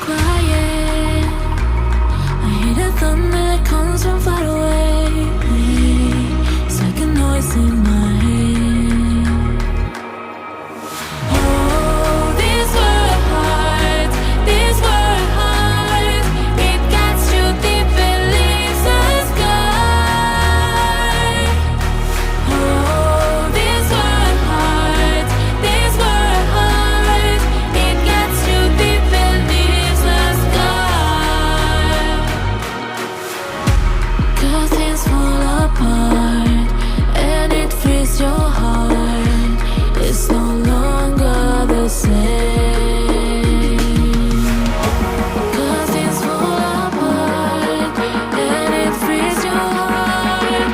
quiet. I hear the thunder that comes from far away. It's like a noise in my head. Oh, these were hard, these were hard. It gets you deep and leaves a scar. Oh, these were hard, these were hard. It gets you deep and leaves a scar. 'Cause things fall apart and it frees your heart. It's no longer the same. 'Cause things fall apart and it frees your heart.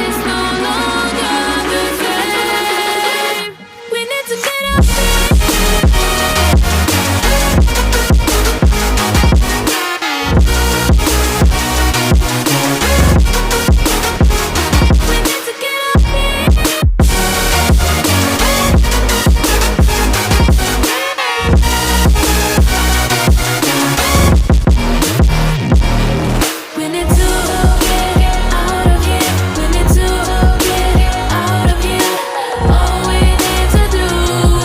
It's no longer the same. We need to get up. We need to get up. We need to get out of here. We need to get out of here. All we need to do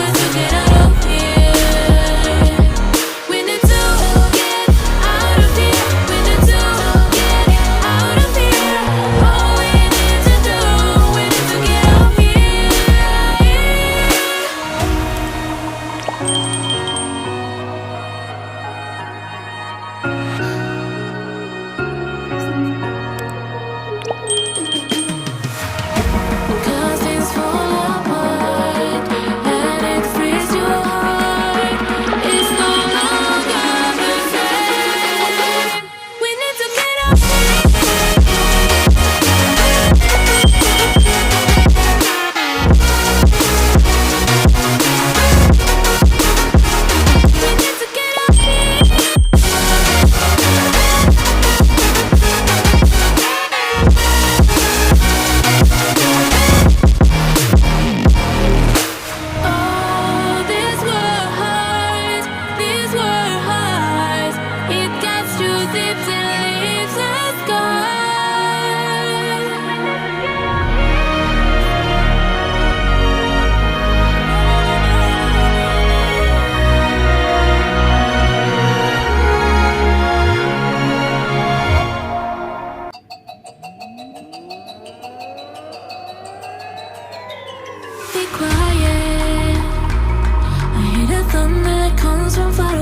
is to get out of here. We need to get out of here. We need to get out of here. All we need to do, we need to get out of here. Cause things fall apart and it frees your heart. It's no longer the same. We need to get up. We need to get up. Oh, these were hard, these were hard. It gets you deep and leaves a scar. Be quiet. I hear the thunder that comes from far